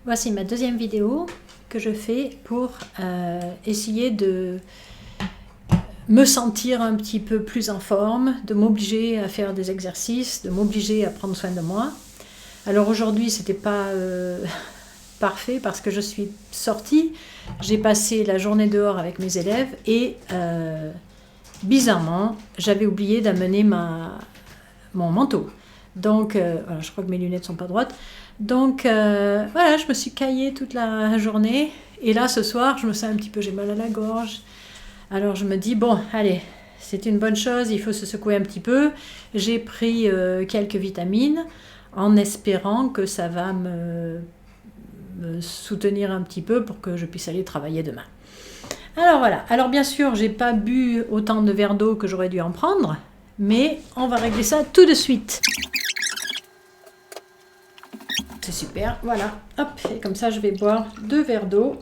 Voici ma deuxième vidéo que je fais pour essayer de me sentir un petit peu plus en forme, de m'obliger à faire des exercices, de m'obliger à prendre soin de moi. Alors aujourd'hui, c'était pas parfait parce que je suis sortie, j'ai passé la journée dehors avec mes élèves et bizarrement, j'avais oublié d'amener mon manteau. Donc, voilà, je crois que mes lunettes sont pas droites. Donc, voilà, je me suis caillée toute la journée. Et là, ce soir, je me sens un petit peu, j'ai mal à la gorge. Alors, je me dis, bon, allez, c'est une bonne chose, il faut se secouer un petit peu. J'ai pris quelques vitamines en espérant que ça va me soutenir un petit peu pour que je puisse aller travailler demain. Alors voilà, alors bien sûr, j'ai pas bu autant de verres d'eau que j'aurais dû en prendre, mais on va régler ça tout de suite. C'est super, voilà, hop, et comme ça je vais boire 2 verres d'eau.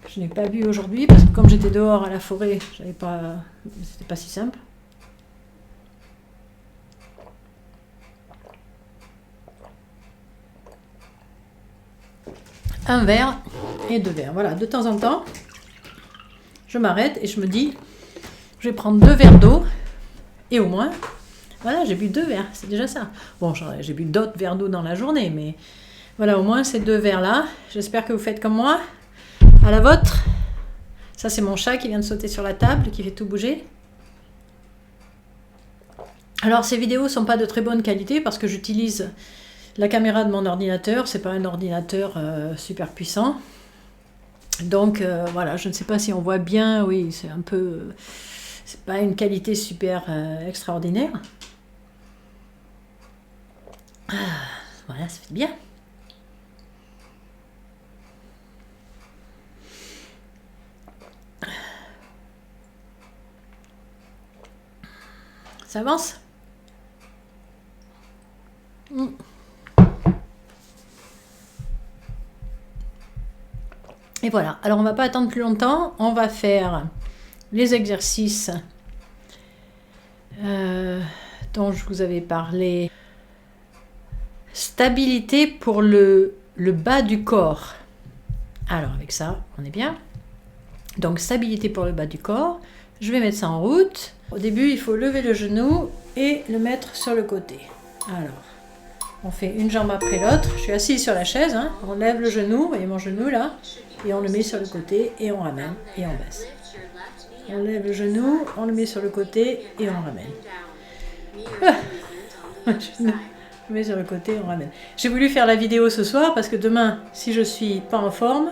Je n'ai pas bu aujourd'hui parce que comme j'étais dehors à la forêt, c'était pas si simple. Un verre et 2 verres, voilà, de temps en temps, je m'arrête et je me dis, je vais prendre 2 verres d'eau et au moins, voilà, j'ai bu 2 verres, c'est déjà ça. Bon, j'ai bu d'autres verres d'eau dans la journée, mais voilà, au moins ces 2 verres-là. J'espère que vous faites comme moi, à la vôtre. Ça, c'est mon chat qui vient de sauter sur la table, qui fait tout bouger. Alors, ces vidéos ne sont pas de très bonne qualité parce que j'utilise la caméra de mon ordinateur. C'est pas un ordinateur super puissant. Donc, voilà, je ne sais pas si on voit bien. Oui, c'est un peu... C'est pas une qualité super extraordinaire. Voilà, ça fait bien. Ça avance. Et voilà, alors on va pas attendre plus longtemps, on va faire les exercices dont je vous avais parlé. Stabilité pour le bas du corps. Alors avec ça, on est bien. Donc stabilité pour le bas du corps, je vais mettre ça en route. Au début, il faut lever le genou et le mettre sur le côté. Alors, on fait une jambe après l'autre. Je suis assise sur la chaise, hein. On lève le genou, vous voyez mon genou là, et on le met sur le côté et on ramène et on baisse. On lève le genou, on le met sur le côté et on ramène. On met sur le côté, on ramène. J'ai voulu faire la vidéo ce soir parce que demain, si je suis pas en forme,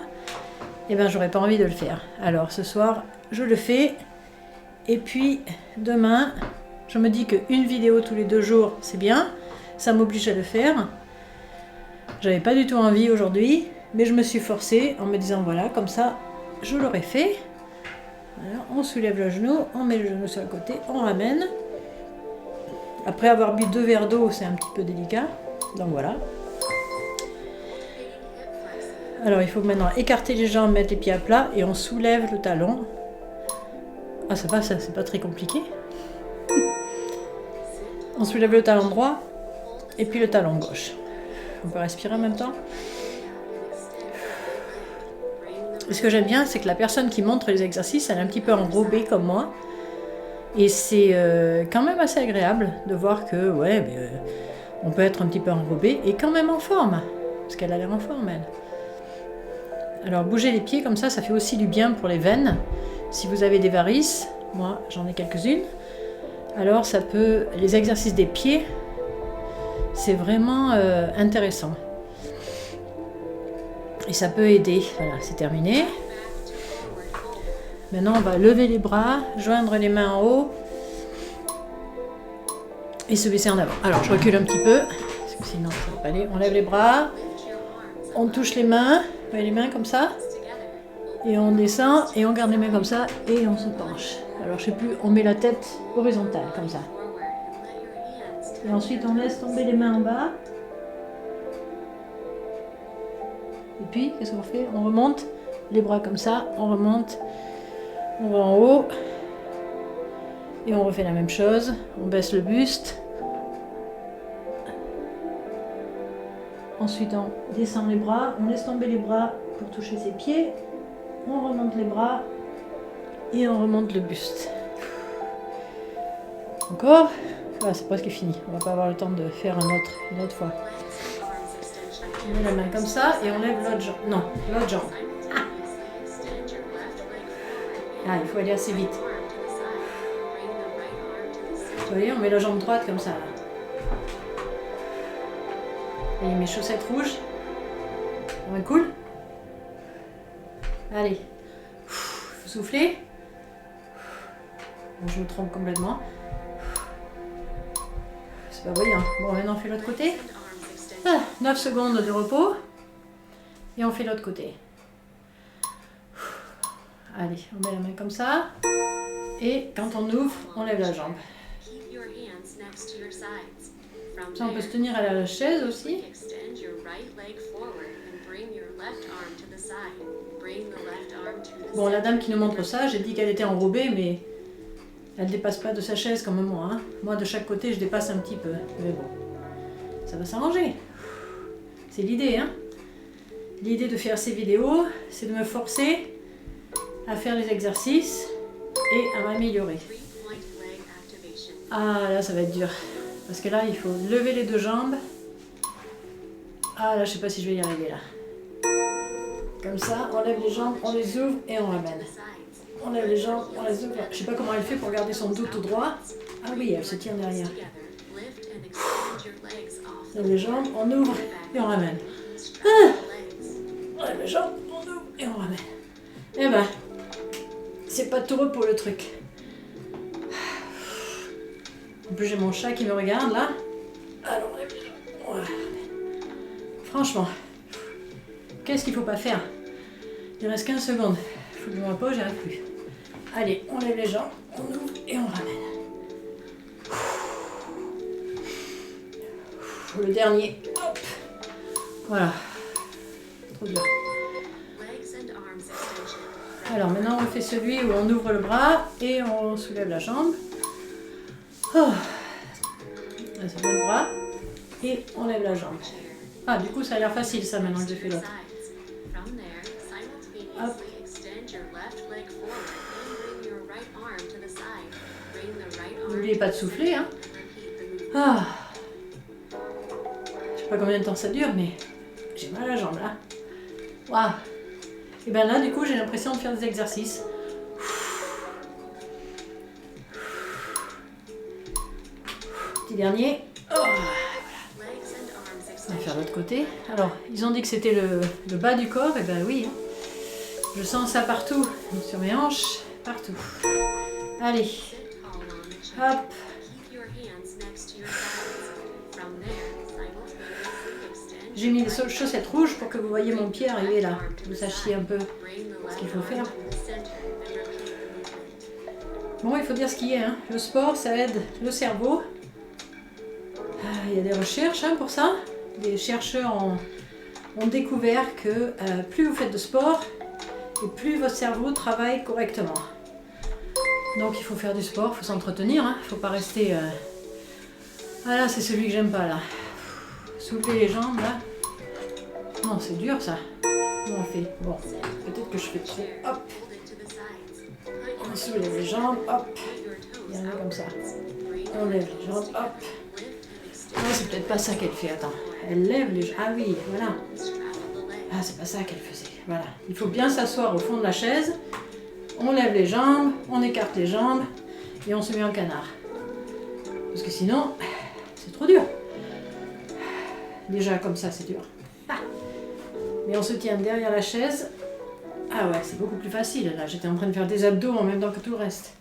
eh ben j'aurais pas envie de le faire. Alors ce soir, je le fais. Et puis demain, je me dis qu'une vidéo tous les 2 jours, c'est bien. Ça m'oblige à le faire. J'avais pas du tout envie aujourd'hui, mais je me suis forcée en me disant voilà, comme ça, je l'aurais fait. Voilà, on soulève le genou, on met le genou sur le côté, on ramène. Après avoir bu 2 verres d'eau, c'est un petit peu délicat. Donc voilà. Alors il faut maintenant écarter les jambes, mettre les pieds à plat et on soulève le talon. Ah ça va, ça c'est pas très compliqué. On soulève le talon droit et puis le talon gauche. On peut respirer en même temps. Et ce que j'aime bien, c'est que la personne qui montre les exercices, elle est un petit peu enrobée comme moi. Et c'est quand même assez agréable de voir que, ouais, mais, on peut être un petit peu enrobé et quand même en forme. Parce qu'elle a l'air en forme, elle. Alors, bouger les pieds comme ça fait aussi du bien pour les veines. Si vous avez des varices, moi, j'en ai quelques-unes. Alors, ça peut... Les exercices des pieds, c'est vraiment intéressant. Et ça peut aider. Voilà, c'est terminé. Maintenant, on va lever les bras, joindre les mains en haut et se baisser en avant. Alors, je recule un petit peu, parce que sinon, ça ne va pas aller. On lève les bras, on touche les mains, vous voyez les mains comme ça, et on descend, et on garde les mains comme ça, et on se penche. Alors, je sais plus, on met la tête horizontale, comme ça. Et ensuite, on laisse tomber les mains en bas. Et puis, qu'est-ce qu'on fait? On remonte, les bras comme ça, on remonte. On va en haut et on refait la même chose. On baisse le buste. Ensuite, on descend les bras, on laisse tomber les bras pour toucher ses pieds. On remonte les bras et on remonte le buste. Encore. Voilà, c'est presque fini. On va pas avoir le temps de faire une autre fois. On met la main comme ça et on lève l'autre jambe. Non, l'autre jambe. Ah, il faut aller assez vite. Vous voyez, on met la jambe droite comme ça. Là. Et mes chaussettes rouges. On est cool. Allez. Faut souffler. Bon, je me trompe complètement. C'est pas brillant. Bon, maintenant on fait l'autre côté. 9 secondes de repos. Et on fait l'autre côté. Allez, on met la main comme ça. Et quand on ouvre, on lève la jambe. Ça, on peut se tenir à la chaise aussi. Bon, la dame qui nous montre ça, j'ai dit qu'elle était enrobée, mais elle ne dépasse pas de sa chaise comme moi. Hein. Moi, de chaque côté, je dépasse un petit peu. Mais bon, ça va s'arranger. C'est l'idée. Hein. L'idée de faire ces vidéos, c'est de me forcer à faire les exercices et à m'améliorer. Ah, là, ça va être dur. Parce que là, il faut lever les deux jambes. Ah, là, je sais pas si je vais y arriver, là. Comme ça, on lève les jambes, on les ouvre et on ramène. On lève les jambes, on les ouvre. Je sais pas comment elle fait pour garder son dos tout droit. Ah oui, elle se tient derrière. On lève les jambes, on ouvre et on ramène. Ah, on lève les jambes, on ouvre et on ramène. Eh ben, c'est pas tout repos le truc. En plus, j'ai mon chat qui me regarde là. Alors, on lève les jambes. Voilà. Franchement, qu'est-ce qu'il faut pas faire? Il reste 15 secondes. Il faut que je me repose, j'y arrive plus. Allez, on lève les jambes, on ouvre et on ramène. Le dernier. Hop. Voilà. Trop dur. Alors maintenant on fait celui où on ouvre le bras et on soulève la jambe. Oh. On soulève le bras et on lève la jambe. Ah, du coup ça a l'air facile ça maintenant que j'ai fait l'autre. Hop. N'oubliez pas de souffler. Hein. Ah. Je sais pas combien de temps ça dure, mais j'ai mal à la jambe là. Waouh. Et bien là, du coup, j'ai l'impression de faire des exercices. Petit dernier. Oh, voilà. On va faire l'autre côté. Alors, ils ont dit que c'était le bas du corps. Et ben oui. Hein. Je sens ça partout. Sur mes hanches, partout. Allez. Hop. J'ai mis des chaussettes rouges pour que vous voyez mon pied arriver là. Que vous sachiez un peu ce qu'il faut faire. Bon, il faut dire ce qu'il y a. Hein. Le sport, ça aide le cerveau. Il y a des recherches hein, pour ça. Des chercheurs ont découvert que plus vous faites de sport, et plus votre cerveau travaille correctement. Donc il faut faire du sport, il faut s'entretenir. Hein. Il ne faut pas rester... Ah là, c'est celui que j'aime pas là. Soulever les jambes là. Non, c'est dur ça. Comment on fait? Bon, peut-être que je fais trop. Hop. On soulève les jambes, hop. Il y en a comme ça. On lève les jambes, hop. Non, c'est peut-être pas ça qu'elle fait, attends. Elle lève les jambes. Ah oui, voilà. Ah, c'est pas ça qu'elle faisait. Voilà. Il faut bien s'asseoir au fond de la chaise. On lève les jambes, on écarte les jambes et on se met en canard. Parce que sinon, c'est trop dur. Déjà comme ça, c'est dur. Ah. Mais on se tient derrière la chaise. Ah ouais, c'est beaucoup plus facile. Là, j'étais en train de faire des abdos en même temps que tout le reste.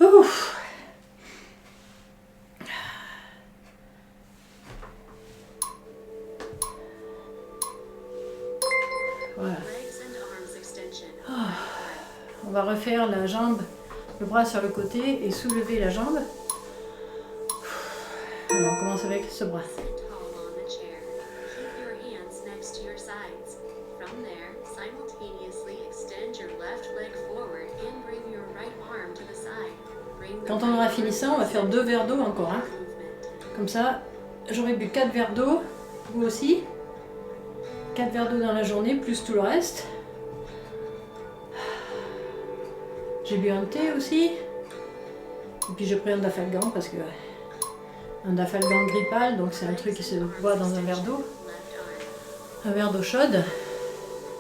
Ouf. Voilà. Oh. On va refaire la jambe, le bras sur le côté et soulever la jambe. Alors, on commence avec ce bras. Quand on aura fini ça, on va faire 2 verres d'eau encore. Hein. Comme ça, j'aurai bu 4 verres d'eau Vous aussi. 4 verres d'eau dans la journée, plus tout le reste. J'ai bu un thé aussi. Et puis j'ai pris un dafalgan parce que un dafalgan grippal, donc c'est un truc qui se boit dans un verre d'eau. Un verre d'eau chaude.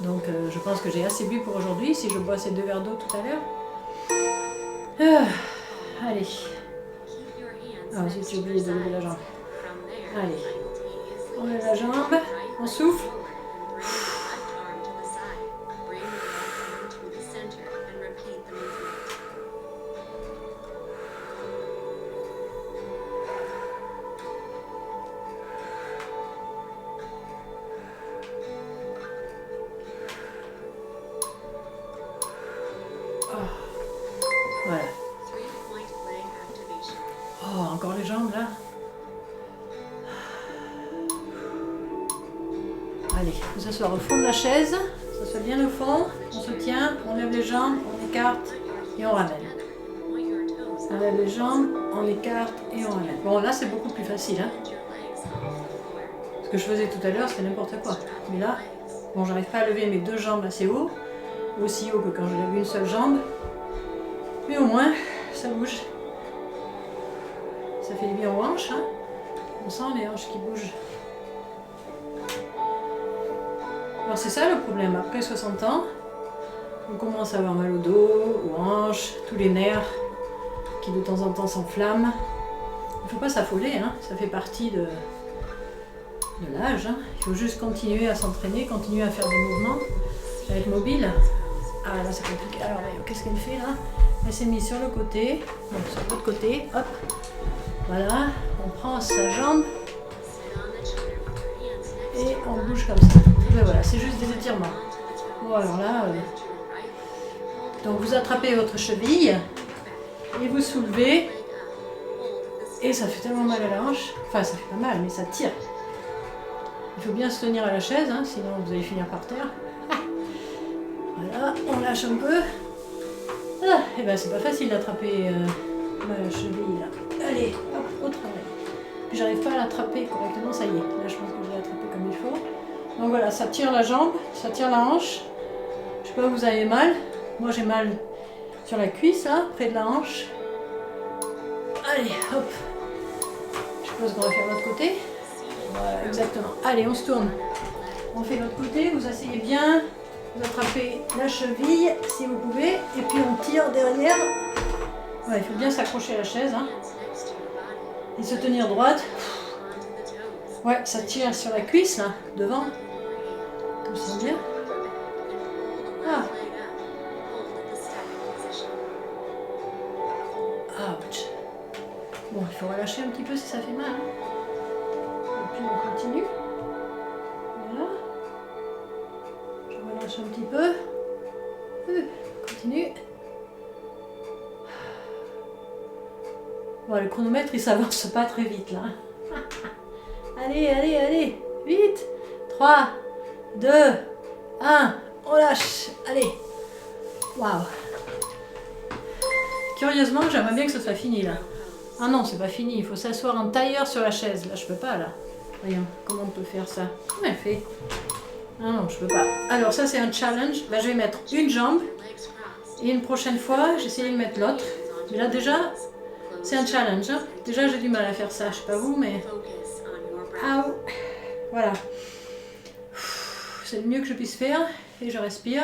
Donc je pense que j'ai assez bu pour aujourd'hui si je bois ces 2 verres d'eau tout à l'heure. Allez. Ah zut, j'ai oublié de lever la jambe. Allez. On lève la jambe, on souffle. Voilà. Oh, encore les jambes là. Allez, vous asseoir au fond de la chaise, s'assoit bien au fond, on se tient, on lève les jambes, on écarte et on ramène. On lève les jambes, on écarte et on ramène. Bon là c'est beaucoup plus facile. Hein. Ce que je faisais tout à l'heure c'était n'importe quoi. Mais là, bon j'arrive pas à lever mes 2 jambes assez haut, aussi haut que quand je lève une seule jambe. Mais au moins, ça bouge. Ça fait du bien aux hanches. Hein. On sent les hanches qui bougent. Alors c'est ça le problème. Après 60 ans, on commence à avoir mal au dos, aux hanches, tous les nerfs qui de temps en temps s'enflamment. Il ne faut pas s'affoler. Hein. Ça fait partie de l'âge. Hein. Il faut juste continuer à s'entraîner, continuer à faire des mouvements, à être mobile. Ah là c'est compliqué. Alors qu'est-ce qu'elle fait là? Elle s'est mise sur le côté, donc sur l'autre côté, hop, voilà, on prend sa jambe et on bouge comme ça. Et ben voilà, c'est juste des étirements. Bon alors là, donc vous attrapez votre cheville et vous soulevez et ça fait tellement mal à la hanche, enfin ça fait pas mal mais ça tire. Il faut bien se tenir à la chaise, hein, sinon vous allez finir par terre. Voilà, on lâche un peu. Ah, et ben c'est pas facile d'attraper ma cheville là. Allez, hop, au travail. Puis j'arrive pas à l'attraper correctement, ça y est. Là je pense que je l'ai attrapé comme il faut. Donc voilà, ça tire la jambe, ça tire la hanche. Je sais pas, vous avez mal. Moi j'ai mal sur la cuisse là, près de la hanche. Allez, hop. Je suppose qu'on va faire l'autre côté. Voilà, exactement. Allez, on se tourne. On fait l'autre côté, vous asseyez bien. Vous attrapez la cheville si vous pouvez et puis on tire derrière. Ouais, il faut bien s'accrocher à la chaise hein. Et se tenir droite. Ouais, ça tire sur la cuisse là, devant. Comme ça bien. Ah. Ouch. Bon, il faut relâcher un petit peu si ça fait mal. Hein. Et puis on continue. Voilà. Je relâche un petit peu. Continue. Bon, le chronomètre il s'avance pas très vite là. Allez, allez, allez. Vite. 3, 2, 1. On lâche. Allez. Waouh. Curieusement, j'aimerais bien que ce soit fini là. Ah non, c'est pas fini. Il faut s'asseoir en tailleur sur la chaise. Là, je peux pas là. Voyons, comment on peut faire ça? Comment elle fait? Ah non, je peux pas. Alors ça, c'est un challenge. Là, je vais mettre une jambe. Et une prochaine fois, j'essaie de mettre l'autre. Mais là, déjà, c'est un challenge. Hein. Déjà, j'ai du mal à faire ça. Je sais pas vous, mais... Aouh. Voilà. C'est le mieux que je puisse faire. Et je respire.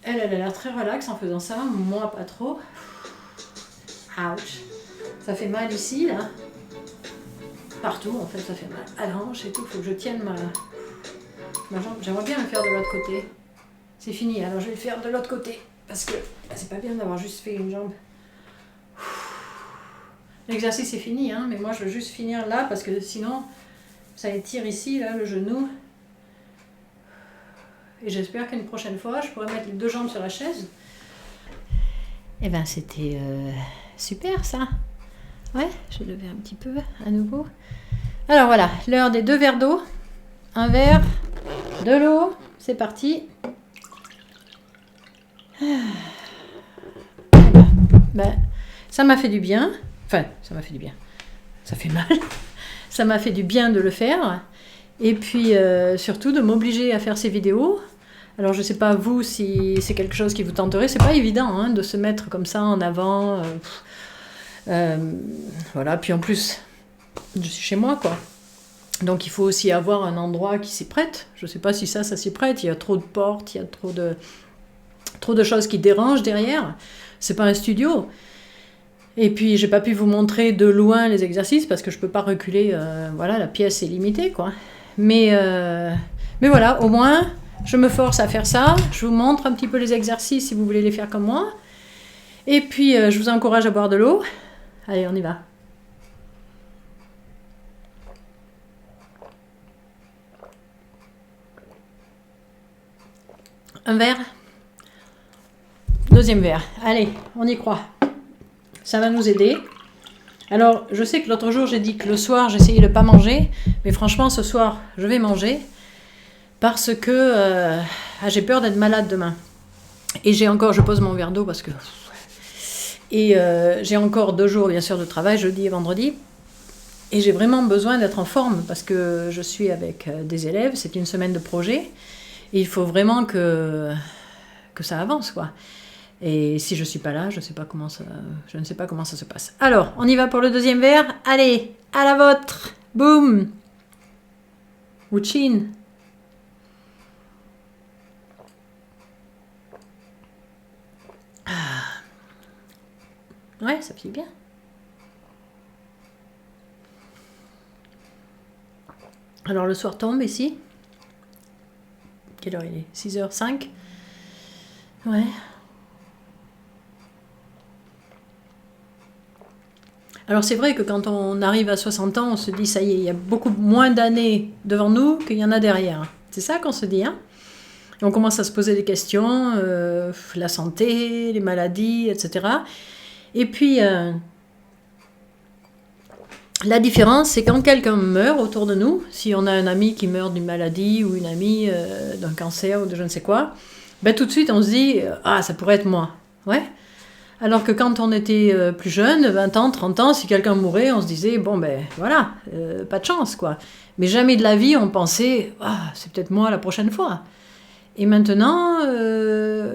Elle a l'air très relaxe en faisant ça. Moi, pas trop. Ouch. Ça fait mal ici, là. Partout, en fait, ça fait mal. À la hanche et tout. Il faut que je tienne ma jambe. J'aimerais bien le faire de l'autre côté. C'est fini. Alors, je vais le faire de l'autre côté. Parce que c'est pas bien d'avoir juste fait une jambe. L'exercice est fini, hein. Mais moi, je veux juste finir là. Parce que sinon, ça étire ici, là, le genou. Et j'espère qu'une prochaine fois, je pourrai mettre les deux jambes sur la chaise. Eh ben, c'était super, ça. Ouais, je vais lever un petit peu, à nouveau. Alors, voilà, l'heure des 2 verres d'eau. Un verre, de l'eau. C'est parti. Ben, ça m'a fait du bien. Enfin, ça m'a fait du bien. Ça fait mal. Ça m'a fait du bien de le faire. Et puis surtout de m'obliger à faire ces vidéos. Alors je sais pas vous si c'est quelque chose qui vous tenterait, c'est pas évident hein, de se mettre comme ça en avant. Voilà, puis en plus, je suis chez moi quoi. Donc il faut aussi avoir un endroit qui s'y prête. Je sais pas si ça s'y prête, il y a trop de portes, il y a trop de choses qui dérangent derrière. C'est pas un studio. Et puis j'ai pas pu vous montrer de loin les exercices parce que je peux pas reculer, voilà, la pièce est limitée quoi. Mais voilà, au moins je me force à faire ça, je vous montre un petit peu les exercices si vous voulez les faire comme moi. Et puis je vous encourage à boire de l'eau. Allez, on y va. Un verre. Deuxième verre. Allez, on y croit. Ça va nous aider. Alors, je sais que l'autre jour, j'ai dit que le soir, j'essayais de ne pas manger. Mais franchement, ce soir, je vais manger. Parce que j'ai peur d'être malade demain. Et je pose mon verre d'eau parce que... Et j'ai encore 2 jours, bien sûr, de travail, jeudi et vendredi. Et j'ai vraiment besoin d'être en forme parce que je suis avec des élèves. C'est une semaine de projet. Et il faut vraiment que ça avance, quoi. Et si je ne suis pas là, je ne sais pas comment ça se passe. Alors, on y va pour le deuxième verre. Allez, à la vôtre. Boum. Wuchin. Ouais, ça pique bien. Alors, le soir tombe ici. Quelle heure il est? 6h05. Ouais. Alors c'est vrai que quand on arrive à 60 ans, on se dit ça y est, il y a beaucoup moins d'années devant nous qu'il y en a derrière. C'est ça qu'on se dit, hein? Et on commence à se poser des questions, la santé, les maladies, etc. Et puis, la différence, c'est quand quelqu'un meurt autour de nous, si on a un ami qui meurt d'une maladie ou une amie d'un cancer ou de je ne sais quoi, ben tout de suite on se dit « Ah, ça pourrait être moi ». Ouais. Alors que quand on était plus jeune, 20 ans, 30 ans, si quelqu'un mourait, on se disait « Bon, ben voilà, pas de chance, quoi ». Mais jamais de la vie, on pensait « Ah, c'est peut-être moi la prochaine fois ». Et maintenant,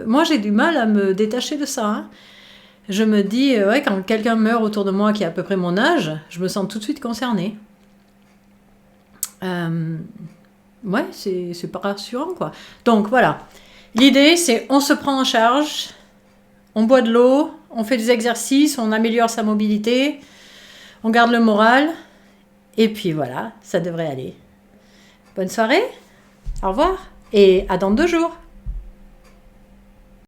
moi j'ai du mal à me détacher de ça, hein. Je me dis, ouais, quand quelqu'un meurt autour de moi qui a à peu près mon âge, je me sens tout de suite concernée. Ouais, c'est pas rassurant, quoi. Donc, voilà. L'idée, c'est on se prend en charge, on boit de l'eau, on fait des exercices, on améliore sa mobilité, on garde le moral, et puis voilà, ça devrait aller. Bonne soirée, au revoir, et à dans 2 jours.